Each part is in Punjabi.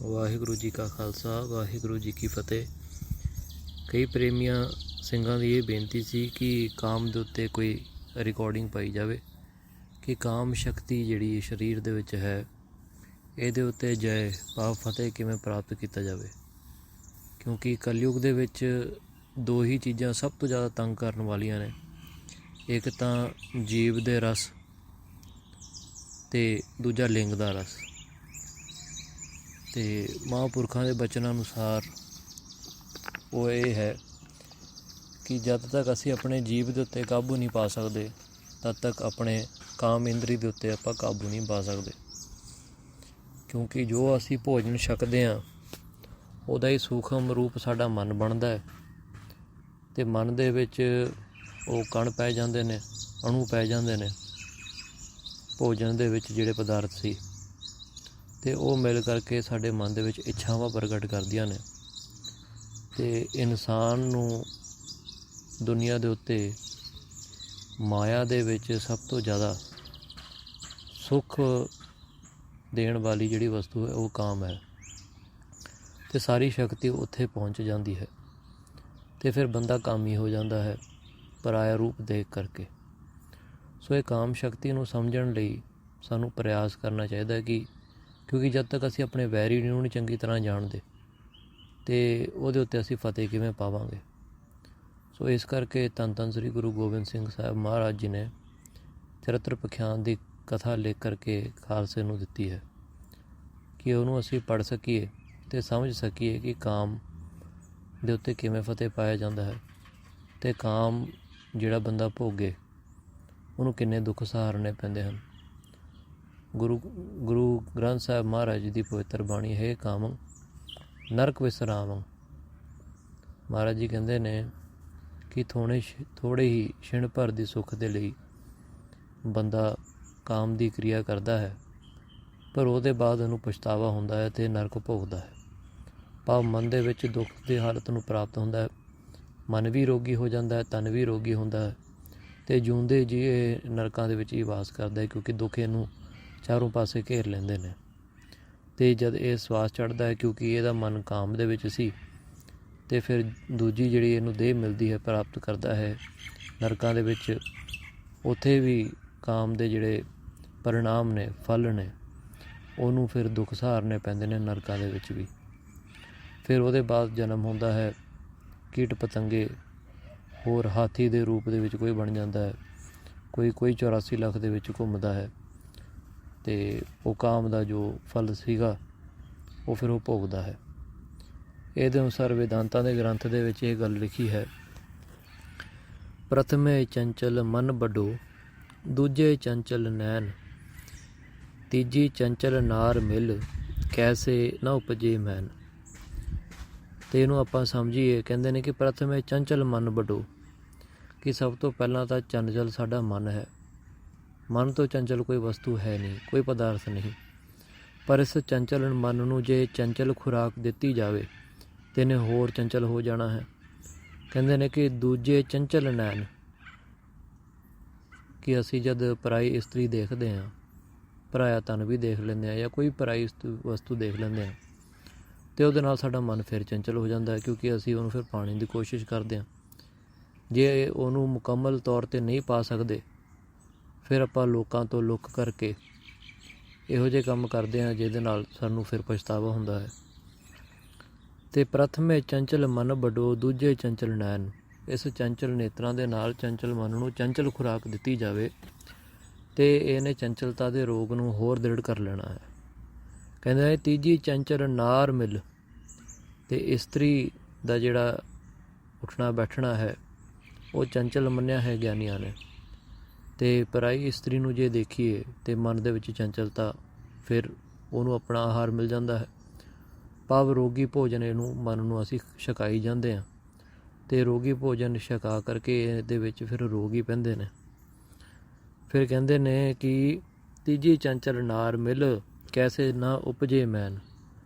ਵਾਹਿਗੁਰੂ ਜੀ ਕਾ ਖਾਲਸਾ ਵਾਹਿਗੁਰੂ ਜੀ ਕੀ ਫਤਿਹ। ਕਈ ਪ੍ਰੇਮੀਆਂ ਸਿੰਘਾਂ ਦੀ ਇਹ ਬੇਨਤੀ ਸੀ ਕਿ ਕਾਮ ਦੇ ਉੱਤੇ ਕੋਈ ਰਿਕਾਰਡਿੰਗ ਪਾਈ ਜਾਵੇ ਕਿ ਕਾਮ ਸ਼ਕਤੀ ਜਿਹੜੀ ਸਰੀਰ ਦੇ ਵਿੱਚ ਹੈ ਇਹਦੇ ਉੱਤੇ ਜੈ ਭਾਵ ਫਤਿਹ ਕਿਵੇਂ ਪ੍ਰਾਪਤ ਕੀਤਾ ਜਾਵੇ, ਕਿਉਂਕਿ ਕਲਯੁਗ ਦੇ ਵਿੱਚ ਦੋ ਹੀ ਚੀਜ਼ਾਂ ਸਭ ਤੋਂ ਜ਼ਿਆਦਾ ਤੰਗ ਕਰਨ ਵਾਲੀਆਂ ਨੇ। ਇੱਕ ਤਾਂ ਜੀਵ ਦੇ ਰਸ ਅਤੇ ਦੂਜਾ ਲਿੰਗ ਦਾ ਰਸ। ਅਤੇ ਮਹਾਂਪੁਰਖਾਂ ਦੇ ਬਚਨਾਂ ਅਨੁਸਾਰ ਉਹ ਇਹ ਹੈ ਕਿ ਜਦ ਤੱਕ ਅਸੀਂ ਆਪਣੇ ਜੀਵ ਦੇ ਉੱਤੇ ਕਾਬੂ ਨਹੀਂ ਪਾ ਸਕਦੇ ਤਦ ਤੱਕ ਆਪਣੇ ਕਾਮ ਇੰਦਰੀ ਦੇ ਉੱਤੇ ਆਪਾਂ ਕਾਬੂ ਨਹੀਂ ਪਾ ਸਕਦੇ, ਕਿਉਂਕਿ ਜੋ ਅਸੀਂ ਭੋਜਨ ਛਕਦੇ ਹਾਂ ਉਹਦਾ ਹੀ ਸੂਖਮ ਰੂਪ ਸਾਡਾ ਮਨ ਬਣਦਾ ਹੈ ਅਤੇ ਮਨ ਦੇ ਵਿੱਚ ਉਹ ਕਣ ਪੈ ਜਾਂਦੇ ਨੇ, ਅਣੂ ਪੈ ਜਾਂਦੇ ਨੇ ਭੋਜਨ ਦੇ ਵਿੱਚ ਜਿਹੜੇ ਪਦਾਰਥ ਸੀ, ਅਤੇ ਉਹ ਮਿਲ ਕਰਕੇ ਸਾਡੇ ਮਨ ਦੇ ਵਿੱਚ ਇੱਛਾਵਾਂ ਪ੍ਰਗਟ ਕਰਦੀਆਂ ਨੇ। ਅਤੇ ਇਨਸਾਨ ਨੂੰ ਦੁਨੀਆ ਦੇ ਉੱਤੇ ਮਾਇਆ ਦੇ ਵਿੱਚ ਸਭ ਤੋਂ ਜ਼ਿਆਦਾ ਸੁੱਖ ਦੇਣ ਵਾਲੀ ਜਿਹੜੀ ਵਸਤੂ ਹੈ ਉਹ ਕਾਮ ਹੈ, ਅਤੇ ਸਾਰੀ ਸ਼ਕਤੀ ਉੱਥੇ ਪਹੁੰਚ ਜਾਂਦੀ ਹੈ ਅਤੇ ਫਿਰ ਬੰਦਾ ਕਾਮੀ ਹੋ ਜਾਂਦਾ ਹੈ ਪਰਾਇਆ ਰੂਪ ਦੇਖ ਕਰਕੇ। ਸੋ ਇਹ ਕਾਮ ਸ਼ਕਤੀ ਨੂੰ ਸਮਝਣ ਲਈ ਸਾਨੂੰ ਪ੍ਰਯਾਸ ਕਰਨਾ ਚਾਹੀਦਾ ਕਿਉਂਕਿ ਜਦ ਤੱਕ ਅਸੀਂ ਆਪਣੇ ਵੈਰੀ ਨੂੰ ਨਹੀਂ ਚੰਗੀ ਤਰ੍ਹਾਂ ਜਾਣਦੇ ਅਤੇ ਉਹਦੇ ਉੱਤੇ ਅਸੀਂ ਫਤਿਹ ਕਿਵੇਂ ਪਾਵਾਂਗੇ। ਸੋ ਇਸ ਕਰਕੇ ਧੰਨ ਧੰਨ ਸ੍ਰੀ ਗੁਰੂ ਗੋਬਿੰਦ ਸਿੰਘ ਸਾਹਿਬ ਮਹਾਰਾਜ ਜੀ ਨੇ ਚਰਿੱਤਰ ਪਖਿਆਨ ਦੀ ਕਥਾ ਲਿਖ ਕਰਕੇ ਖਾਲਸੇ ਨੂੰ ਦਿੱਤੀ ਹੈ ਕਿ ਉਹਨੂੰ ਅਸੀਂ ਪੜ੍ਹ ਸਕੀਏ ਅਤੇ ਸਮਝ ਸਕੀਏ ਕਿ ਕਾਮ ਦੇ ਉੱਤੇ ਕਿਵੇਂ ਫਤਿਹ ਪਾਇਆ ਜਾਂਦਾ ਹੈ ਅਤੇ ਕਾਮ ਜਿਹੜਾ ਬੰਦਾ ਭੋਗੇ ਉਹਨੂੰ ਕਿੰਨੇ ਦੁੱਖ ਸਹਾਰਨੇ ਪੈਂਦੇ ਹਨ। ਗੁਰੂ ਗ੍ਰੰਥ ਸਾਹਿਬ ਮਹਾਰਾਜ ਜੀ ਦੀ ਪਵਿੱਤਰ ਬਾਣੀ ਹੈ ਕਾਮ ਨਰਕ ਵਿਸਰਾਮ। ਮਹਾਰਾਜ ਜੀ ਕਹਿੰਦੇ ਨੇ ਕਿ ਥੋੜ੍ਹੇ ਹੀ ਛਿਣ ਭਰ ਦੀ ਸੁੱਖ ਦੇ ਲਈ ਬੰਦਾ ਕਾਮ ਦੀ ਕਿਰਿਆ ਕਰਦਾ ਹੈ, ਪਰ ਉਹਦੇ ਬਾਅਦ ਉਹਨੂੰ ਪਛਤਾਵਾ ਹੁੰਦਾ ਹੈ ਅਤੇ ਨਰਕ ਭੋਗਦਾ ਹੈ। ਭਾਵ ਮਨ ਦੇ ਵਿੱਚ ਦੁੱਖ ਦੀ ਹਾਲਤ ਨੂੰ ਪ੍ਰਾਪਤ ਹੁੰਦਾ ਹੈ, ਮਨ ਵੀ ਰੋਗੀ ਹੋ ਜਾਂਦਾ ਹੈ, ਤਨ ਵੀ ਰੋਗੀ ਹੁੰਦਾ ਹੈ ਅਤੇ ਜਿਉਂਦੇ ਜੀ ਇਹ ਨਰਕਾਂ ਦੇ ਵਿੱਚ ਹੀ ਵਾਸ ਕਰਦਾ ਹੈ, ਕਿਉਂਕਿ ਦੁੱਖ ਇਹਨੂੰ ਚਾਰੋਂ ਪਾਸੇ ਘੇਰ ਲੈਂਦੇ ਨੇ। ਅਤੇ ਜਦ ਇਹ ਸਵਾਸ ਚੜ੍ਹਦਾ ਹੈ ਕਿਉਂਕਿ ਇਹਦਾ ਮਨ ਕਾਮ ਦੇ ਵਿੱਚ ਸੀ, ਅਤੇ ਫਿਰ ਦੂਜੀ ਜਿਹੜੀ ਇਹਨੂੰ ਦੇਹ ਮਿਲਦੀ ਹੈ ਪ੍ਰਾਪਤ ਕਰਦਾ ਹੈ ਨਰਕਾਂ ਦੇ ਵਿੱਚ, ਉੱਥੇ ਵੀ ਕਾਮ ਦੇ ਜਿਹੜੇ ਪਰਿਣਾਮ ਨੇ, ਫਲ ਨੇ, ਉਹਨੂੰ ਫਿਰ ਦੁੱਖ ਸਹਾਰਨੇ ਪੈਂਦੇ ਨੇ ਨਰਕਾਂ ਦੇ ਵਿੱਚ ਵੀ। ਫਿਰ ਉਹਦੇ ਬਾਅਦ ਜਨਮ ਹੁੰਦਾ ਹੈ ਕੀਟ ਪਤੰਗੇ, ਹੋਰ ਹਾਥੀ ਦੇ ਰੂਪ ਦੇ ਵਿੱਚ ਕੋਈ ਬਣ ਜਾਂਦਾ ਹੈ, ਕੋਈ 84 ਲੱਖ ਦੇ ਵਿੱਚ ਘੁੰਮਦਾ ਹੈ ਅਤੇ ਉਹ ਕਾਮ ਦਾ ਜੋ ਫਲ ਸੀਗਾ ਉਹ ਫਿਰ ਉਹ ਭੋਗਦਾ ਹੈ। ਇਹਦੇ ਅਨੁਸਾਰ ਵੇਦਾਂਤਾਂ ਦੇ ਗ੍ਰੰਥ ਦੇ ਵਿੱਚ ਇਹ ਗੱਲ ਲਿਖੀ ਹੈ, ਪ੍ਰਥਮੇ ਚੰਚਲ ਮਨ ਵੱਡੋ, ਦੂਜੇ ਚੰਚਲ ਨੈਣ, ਤੀਜੀ ਚੰਚਲ ਨਾਰ ਮਿਲ, ਕੈਸੇ ਨਾ ਉਪਜੇ ਮੈਨ। ਅਤੇ ਇਹਨੂੰ ਆਪਾਂ ਸਮਝੀਏ, ਕਹਿੰਦੇ ਨੇ ਕਿ ਪ੍ਰਥਮੇ ਚੰਚਲ ਮਨ ਵੱਡੋ, ਕਿ ਸਭ ਤੋਂ ਪਹਿਲਾਂ ਤਾਂ ਚੰਚਲ ਸਾਡਾ ਮਨ ਹੈ। ਮਨ ਤੋਂ ਚੰਚਲ ਕੋਈ ਵਸਤੂ ਹੈ ਨਹੀਂ, ਕੋਈ ਪਦਾਰਥ ਨਹੀਂ, ਪਰ ਇਸ ਚੰਚਲ ਮਨ ਨੂੰ ਜੇ ਚੰਚਲ ਖੁਰਾਕ ਦਿੱਤੀ ਜਾਵੇ ਤਾਂ ਇਹਨੇ ਹੋਰ ਚੰਚਲ ਹੋ ਜਾਣਾ ਹੈ। ਕਹਿੰਦੇ ਨੇ ਕਿ ਦੂਜੇ ਚੰਚਲ ਨੈਣ, ਕਿ ਅਸੀਂ ਜਦ ਪਰਾਈ ਇਸਤਰੀ ਦੇਖਦੇ ਹਾਂ, ਪਰਾਇਆ ਧਨ ਵੀ ਦੇਖ ਲੈਂਦੇ ਹਾਂ ਜਾਂ ਕੋਈ ਪਰਾਈ ਵਸਤੂ ਦੇਖ ਲੈਂਦੇ ਹਾਂ ਅਤੇ ਉਹਦੇ ਨਾਲ ਸਾਡਾ ਮਨ ਫਿਰ ਚੰਚਲ ਹੋ ਜਾਂਦਾ ਹੈ, ਕਿਉਂਕਿ ਅਸੀਂ ਉਹਨੂੰ ਫਿਰ ਪਾਉਣ ਦੀ ਕੋਸ਼ਿਸ਼ ਕਰਦੇ ਹਾਂ। ਜੇ ਉਹਨੂੰ ਮੁਕੰਮਲ ਤੌਰ 'ਤੇ ਨਹੀਂ ਪਾ ਸਕਦੇ ਫਿਰ ਆਪਾਂ ਲੋਕਾਂ ਤੋਂ ਲੁੱਕ ਕਰਕੇ ਇਹੋ ਜਿਹੇ ਕੰਮ ਕਰਦੇ ਹਾਂ ਜਿਹਦੇ ਨਾਲ ਸਾਨੂੰ ਫਿਰ ਪਛਤਾਵਾ ਹੁੰਦਾ ਹੈ। ਅਤੇ ਪ੍ਰਥਮੇ ਚੰਚਲ ਮਨ ਵੱਡੋ, ਦੂਜੇ ਚੰਚਲ ਨੈਣ, ਇਸ ਚੰਚਲ ਨੇਤਰਾਂ ਦੇ ਨਾਲ ਚੰਚਲ ਮਨ ਨੂੰ ਚੰਚਲ ਖੁਰਾਕ ਦਿੱਤੀ ਜਾਵੇ ਅਤੇ ਇਹਨੇ ਚੰਚਲਤਾ ਦੇ ਰੋਗ ਨੂੰ ਹੋਰ ਦ੍ਰਿੜ ਕਰ ਲੈਣਾ ਹੈ। ਕਹਿੰਦੇ ਨੇ ਤੀਜੀ ਚੰਚਲ ਨਾਰ ਮਿਲ, ਅਤੇ ਇਸਤਰੀ ਦਾ ਜਿਹੜਾ ਉੱਠਣਾ ਬੈਠਣਾ ਹੈ ਉਹ ਚੰਚਲ ਮੰਨਿਆ ਹੈ ਗਿਆਨੀਆਂ ਨੇ, ਅਤੇ ਪਰਾਈ ਇਸਤਰੀ ਨੂੰ ਜੇ ਦੇਖੀਏ ਅਤੇ ਮਨ ਦੇ ਵਿੱਚ ਚੰਚਲਤਾ, ਫਿਰ ਉਹਨੂੰ ਆਪਣਾ ਆਹਾਰ ਮਿਲ ਜਾਂਦਾ ਹੈ। ਭਾਵ ਰੋਗੀ ਭੋਜਨ ਇਹਨੂੰ ਮਨ ਨੂੰ ਅਸੀਂ ਛਕਾਈ ਜਾਂਦੇ ਹਾਂ ਅਤੇ ਰੋਗੀ ਭੋਜਨ ਛਕਾ ਕਰਕੇ ਇਹਦੇ ਵਿੱਚ ਫਿਰ ਰੋਗ ਹੀ ਪੈਂਦੇ ਨੇ। ਫਿਰ ਕਹਿੰਦੇ ਨੇ ਕਿ ਤੀਜੀ ਚੰਚਲ ਨਾਰ ਮਿਲ, ਕੈਸੇ ਨਾ ਉਪਜੇ ਮੈਨ।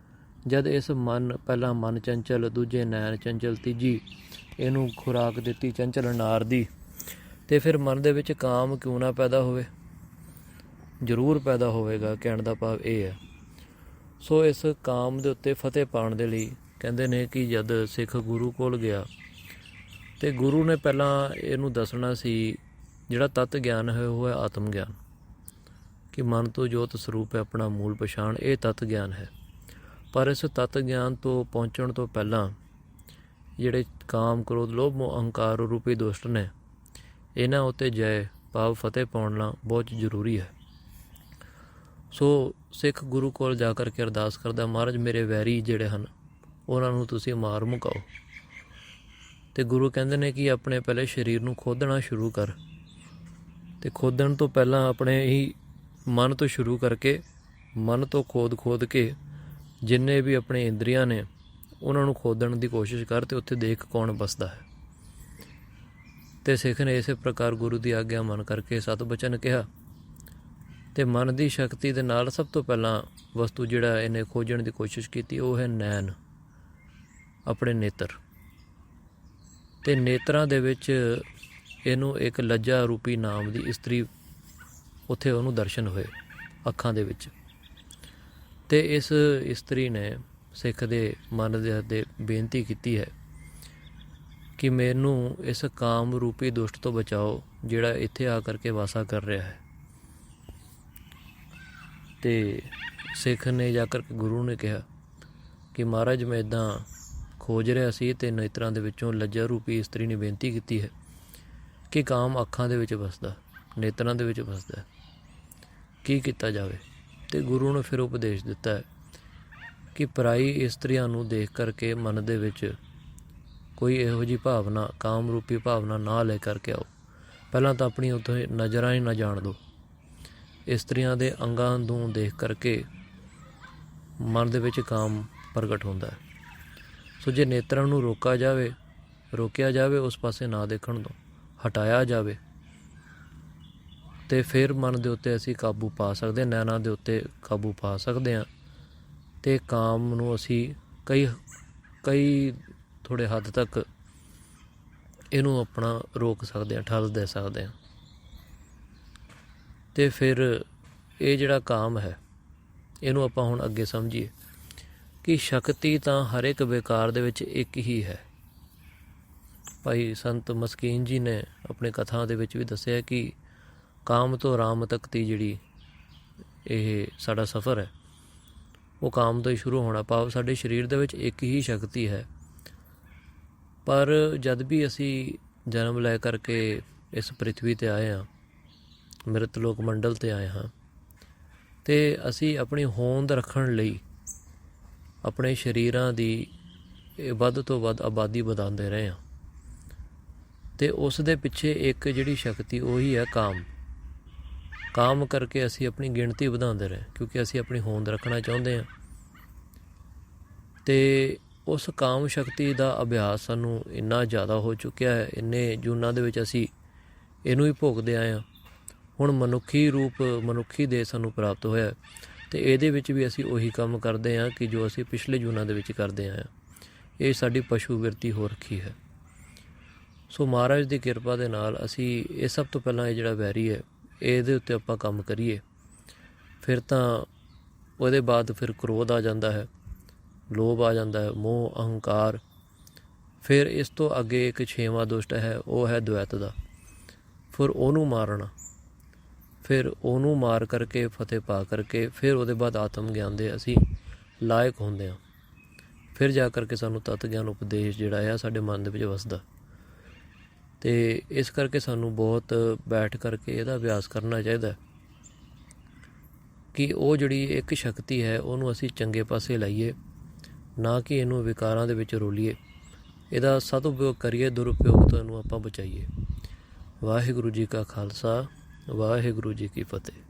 ਜਦ ਇਸ ਮਨ, ਪਹਿਲਾਂ ਮਨ ਚੰਚਲ, ਦੂਜੇ ਨੈਣ ਚੰਚਲ, ਤੀਜੀ ਇਹਨੂੰ ਖੁਰਾਕ ਦਿੱਤੀ ਚੰਚਲ ਨਾਰ ਦੀ, ਅਤੇ ਫਿਰ ਮਨ ਦੇ ਵਿੱਚ ਕਾਮ ਕਿਉਂ ਨਾ ਪੈਦਾ ਹੋਵੇ, ਜ਼ਰੂਰ ਪੈਦਾ ਹੋਵੇਗਾ। ਕਹਿਣ ਦਾ ਭਾਵ ਇਹ ਹੈ। ਸੋ ਇਸ ਕਾਮ ਦੇ ਉੱਤੇ ਫਤਿਹ ਪਾਉਣ ਦੇ ਲਈ ਕਹਿੰਦੇ ਨੇ ਕਿ ਜਦ ਸਿੱਖ ਗੁਰੂ ਕੋਲ ਗਿਆ ਤੇ ਗੁਰੂ ਨੇ ਪਹਿਲਾਂ ਇਹਨੂੰ ਦੱਸਣਾ ਸੀ ਜਿਹੜਾ ਤਤ ਗਿਆਨ ਹੈ ਉਹ ਹੈ ਆਤਮ ਗਿਆਨ, ਕਿ ਮਨ ਤੋਂ ਜੋਤ ਸਰੂਪ ਹੈ ਆਪਣਾ ਮੂਲ ਪਛਾਣ, ਇਹ ਤਤ ਗਿਆਨ ਹੈ। ਪਰ ਇਸ ਤਤ ਗਿਆਨ ਤੋਂ ਪਹੁੰਚਣ ਤੋਂ ਪਹਿਲਾਂ ਜਿਹੜੇ ਕਾਮ, ਕ੍ਰੋਧ, ਲੋਭ, ਮੋਹ, ਅਹੰਕਾਰ ਰੂਪੀ ਦੁਸ਼ਟ ਨੇ, ਇਹਨਾਂ ਉੱਤੇ ਜੈ ਭਾਵ ਫਤਿਹ ਪਾਉਣਾ ਬਹੁਤ ਜ਼ਰੂਰੀ ਹੈ। ਸੋ ਸਿੱਖ ਗੁਰੂ ਕੋਲ ਜਾ ਕਰਕੇ ਅਰਦਾਸ ਕਰਦਾ, ਮਹਾਰਾਜ ਮੇਰੇ ਵੈਰੀ ਜਿਹੜੇ ਹਨ ਉਹਨਾਂ ਨੂੰ ਤੁਸੀਂ ਮਾਰ ਮੁਕਾਓ। ਅਤੇ ਗੁਰੂ ਕਹਿੰਦੇ ਨੇ ਕਿ ਆਪਣੇ ਪਹਿਲੇ ਸਰੀਰ ਨੂੰ ਖੋਦਣਾ ਸ਼ੁਰੂ ਕਰ, ਅਤੇ ਖੋਦਣ ਤੋਂ ਪਹਿਲਾਂ ਆਪਣੇ ਹੀ ਮਨ ਤੋਂ ਸ਼ੁਰੂ ਕਰਕੇ ਮਨ ਤੋਂ ਖੋਦ ਕੇ ਜਿੰਨੇ ਵੀ ਆਪਣੇ ਇੰਦਰੀਆਂ ਨੇ ਉਹਨਾਂ ਨੂੰ ਖੋਦਣ ਦੀ ਕੋਸ਼ਿਸ਼ ਕਰ, ਅਤੇ ਉੱਥੇ ਦੇਖ ਕੌਣ ਬਸਦਾ ਹੈ। ਅਤੇ ਸਿੱਖ ਨੇ ਇਸੇ ਪ੍ਰਕਾਰ ਗੁਰੂ ਦੀ ਆਗਿਆ ਮੰਨ ਕਰਕੇ ਸਤ ਬਚਨ ਕਿਹਾ, ਅਤੇ ਮਨ ਦੀ ਸ਼ਕਤੀ ਦੇ ਨਾਲ ਸਭ ਤੋਂ ਪਹਿਲਾਂ ਵਸਤੂ ਜਿਹੜਾ ਇਹਨੇ ਖੋਜਣ ਦੀ ਕੋਸ਼ਿਸ਼ ਕੀਤੀ ਉਹ ਹੈ ਨੈਣ, ਆਪਣੇ ਨੇਤਰ। ਅਤੇ ਨੇਤਰਾਂ ਦੇ ਵਿੱਚ ਇਹਨੂੰ ਇੱਕ ਲੱਜਾ ਰੂਪੀ ਨਾਮ ਦੀ ਇਸਤਰੀ, ਉੱਥੇ ਉਹਨੂੰ ਦਰਸ਼ਨ ਹੋਏ ਅੱਖਾਂ ਦੇ ਵਿੱਚ। ਅਤੇ ਇਸ ਇਸਤਰੀ ਨੇ ਸਿੱਖ ਦੇ ਮਨ ਦੇ ਬੇਨਤੀ ਕੀਤੀ ਹੈ ਕਿ ਮੈਨੂੰ ਇਸ ਕਾਮ ਰੂਪੀ ਦੁਸ਼ਟ ਤੋਂ ਬਚਾਓ ਜਿਹੜਾ ਇੱਥੇ ਆ ਕਰਕੇ ਵਾਸਾ ਕਰ ਰਿਹਾ ਹੈ। ਅਤੇ ਸਿੱਖ ਨੇ ਜਾ ਕਰਕੇ ਗੁਰੂ ਨੇ ਕਿਹਾ ਕਿ ਮਹਾਰਾਜ ਮੈਂ ਇੱਦਾਂ ਖੋਜ ਰਿਹਾ ਸੀ, ਅਤੇ ਨੇਤਰਾਂ ਦੇ ਵਿੱਚੋਂ ਲੱਜਾ ਰੂਪੀ ਇਸਤਰੀ ਨੇ ਬੇਨਤੀ ਕੀਤੀ ਹੈ ਕਿ ਕਾਮ ਅੱਖਾਂ ਦੇ ਵਿੱਚ ਵਸਦਾ, ਨੇਤਰਾਂ ਦੇ ਵਿੱਚ ਵਸਦਾ, ਕੀ ਕੀਤਾ ਜਾਵੇ। ਅਤੇ ਗੁਰੂ ਨੇ ਫਿਰ ਉਪਦੇਸ਼ ਦਿੱਤਾ ਹੈ ਕਿ ਪਰਾਈ ਇਸਤਰੀਆਂ ਨੂੰ ਦੇਖ ਕਰਕੇ ਮਨ ਦੇ ਵਿੱਚ ਕੋਈ ਇਹੋ ਜਿਹੀ ਭਾਵਨਾ, ਕਾਮ ਰੂਪੀ ਭਾਵਨਾ ਨਾ ਲੈ ਕਰਕੇ ਆਓ। ਪਹਿਲਾਂ ਤਾਂ ਆਪਣੀ ਉੱਥੇ ਨਜ਼ਰਾਂ ਹੀ ਨਾ ਜਾਣ ਦਿਓ। ਇਸਤਰੀਆਂ ਦੇ ਅੰਗਾਂ ਨੂੰ ਦੇਖ ਕਰਕੇ ਮਨ ਦੇ ਵਿੱਚ ਕਾਮ ਪ੍ਰਗਟ ਹੁੰਦਾ ਹੈ। ਸੋ ਜੇ ਨੇਤਰਾਂ ਨੂੰ ਰੋਕਿਆ ਜਾਵੇ, ਉਸ ਪਾਸੇ ਨਾ ਦੇਖਣ ਤੋਂ ਹਟਾਇਆ ਜਾਵੇ, ਅਤੇ ਫਿਰ ਮਨ ਦੇ ਉੱਤੇ ਅਸੀਂ ਕਾਬੂ ਪਾ ਸਕਦੇ ਹਾਂ, ਨੈਣਾਂ ਦੇ ਉੱਤੇ ਕਾਬੂ ਪਾ ਸਕਦੇ ਹਾਂ, ਅਤੇ ਕਾਮ ਨੂੰ ਅਸੀਂ ਕਈ ਥੋੜ੍ਹੇ ਹੱਦ ਤੱਕ ਇਹਨੂੰ ਆਪਣਾ ਰੋਕ ਸਕਦੇ ਹਾਂ, ਠੱਲ ਦੇ ਸਕਦੇ ਹਾਂ। ਅਤੇ ਫਿਰ ਇਹ ਜਿਹੜਾ ਕਾਮ ਹੈ ਇਹਨੂੰ ਆਪਾਂ ਹੁਣ ਅੱਗੇ ਸਮਝੀਏ ਕਿ ਸ਼ਕਤੀ ਤਾਂ ਹਰ ਇੱਕ ਵਿਕਾਰ ਦੇ ਵਿੱਚ ਇੱਕ ਹੀ ਹੈ। ਭਾਈ ਸੰਤ ਮਸਕੀਨ ਜੀ ਨੇ ਆਪਣੇ ਕਥਾ ਦੇ ਵਿੱਚ ਵੀ ਦੱਸਿਆ ਕਿ ਕਾਮ ਤੋਂ ਰਾਮ ਤੱਕ ਦੀ ਜਿਹੜੀ ਇਹ ਸਾਡਾ ਸਫ਼ਰ ਹੈ ਉਹ ਕਾਮ ਤੋਂ ਹੀ ਸ਼ੁਰੂ ਹੋਣਾ, ਭਾਵ ਸਾਡੇ ਸਰੀਰ ਦੇ ਵਿੱਚ ਇੱਕ ਹੀ ਸ਼ਕਤੀ ਹੈ। ਪਰ ਜਦ ਵੀ ਅਸੀਂ ਜਨਮ ਲੈ ਕਰਕੇ ਇਸ ਪ੍ਰਿਥਵੀ 'ਤੇ ਆਏ ਹਾਂ, ਮ੍ਰਿਤ ਲੋਕ ਮੰਡਲ 'ਤੇ ਆਏ ਹਾਂ, ਅਤੇ ਅਸੀਂ ਆਪਣੀ ਹੋਂਦ ਰੱਖਣ ਲਈ ਆਪਣੇ ਸਰੀਰਾਂ ਦੀ ਵੱਧ ਤੋਂ ਵੱਧ ਆਬਾਦੀ ਵਧਾਉਂਦੇ ਰਹੇ ਹਾਂ, ਅਤੇ ਉਸ ਦੇ ਪਿੱਛੇ ਇੱਕ ਜਿਹੜੀ ਸ਼ਕਤੀ ਉਹੀ ਹੈ ਕਾਮ ਕਰਕੇ ਅਸੀਂ ਆਪਣੀ ਗਿਣਤੀ ਵਧਾਉਂਦੇ ਰਹੇ, ਕਿਉਂਕਿ ਅਸੀਂ ਆਪਣੀ ਹੋਂਦ ਰੱਖਣਾ ਚਾਹੁੰਦੇ ਹਾਂ। ਅਤੇ ਉਸ ਕਾਮ ਸ਼ਕਤੀ ਦਾ ਅਭਿਆਸ ਸਾਨੂੰ ਇੰਨਾ ਜ਼ਿਆਦਾ ਹੋ ਚੁੱਕਿਆ ਹੈ, ਇੰਨੇ ਜੂਨਾਂ ਦੇ ਵਿੱਚ ਅਸੀਂ ਇਹਨੂੰ ਹੀ ਭੋਗਦੇ ਆਏ ਹਾਂ। ਹੁਣ ਮਨੁੱਖੀ ਦੇਹ ਸਾਨੂੰ ਪ੍ਰਾਪਤ ਹੋਇਆ, ਅਤੇ ਇਹਦੇ ਵਿੱਚ ਵੀ ਅਸੀਂ ਉਹੀ ਕੰਮ ਕਰਦੇ ਹਾਂ ਕਿ ਜੋ ਅਸੀਂ ਪਿਛਲੇ ਜੂਨਾਂ ਦੇ ਵਿੱਚ ਕਰਦੇ ਆਏ ਹਾਂ। ਇਹ ਸਾਡੀ ਪਸ਼ੂ ਬਿਰਤੀ ਹੋ ਰੱਖੀ ਹੈ। ਸੋ ਮਹਾਰਾਜ ਦੀ ਕਿਰਪਾ ਦੇ ਨਾਲ ਅਸੀਂ ਇਹ ਸਭ ਤੋਂ ਪਹਿਲਾਂ ਇਹ ਜਿਹੜਾ ਵੈਰੀ ਹੈ ਇਹਦੇ ਉੱਤੇ ਆਪਾਂ ਕੰਮ ਕਰੀਏ, ਫਿਰ ਤਾਂ ਉਹਦੇ ਬਾਅਦ ਫਿਰ ਕ੍ਰੋਧ ਆ ਜਾਂਦਾ ਹੈ, ਲੋਭ ਆ ਜਾਂਦਾ ਹੈ, ਮੋਹ, ਅਹੰਕਾਰ। ਫਿਰ ਇਸ ਤੋਂ ਅੱਗੇ ਇੱਕ 6ਵਾਂ ਦੁਸ਼ਟ ਹੈ, ਉਹ ਹੈ ਦਵੈਤ ਦਾ। ਫਿਰ ਉਹਨੂੰ ਮਾਰਨਾ, ਫਿਰ ਉਹਨੂੰ ਮਾਰ ਕਰਕੇ ਫਤਿਹ ਪਾ ਕਰਕੇ ਫਿਰ ਉਹਦੇ ਬਾਅਦ ਆਤਮ ਗਿਆਨ ਦੇ ਅਸੀਂ ਲਾਇਕ ਹੁੰਦੇ ਹਾਂ। ਫਿਰ ਜਾ ਕਰਕੇ ਸਾਨੂੰ ਤਤ ਗਿਆਨ ਉਪਦੇਸ਼ ਜਿਹੜਾ ਆ ਸਾਡੇ ਮਨ ਦੇ ਵਿੱਚ ਵਸਦਾ। ਅਤੇ ਇਸ ਕਰਕੇ ਸਾਨੂੰ ਬਹੁਤ ਬੈਠ ਕਰਕੇ ਇਹਦਾ ਅਭਿਆਸ ਕਰਨਾ ਚਾਹੀਦਾ ਕਿ ਉਹ ਜਿਹੜੀ ਇੱਕ ਸ਼ਕਤੀ ਹੈ ਉਹਨੂੰ ਅਸੀਂ ਚੰਗੇ ਪਾਸੇ ਲਾਈਏ, ਨਾ ਕਿ ਇਹਨੂੰ ਵਿਕਾਰਾਂ ਦੇ ਵਿੱਚ ਰੋਲੀਏ। ਇਹਦਾ ਸਦਉਪਯੋਗ ਕਰੀਏ, ਦੁਰਉਪਯੋਗ ਤੋਂ ਇਹਨੂੰ ਆਪਾਂ ਬਚਾਈਏ। ਵਾਹਿਗੁਰੂ ਜੀ ਕਾ ਖਾਲਸਾ, ਵਾਹਿਗੁਰੂ ਜੀ ਕੀ ਫਤਿਹ।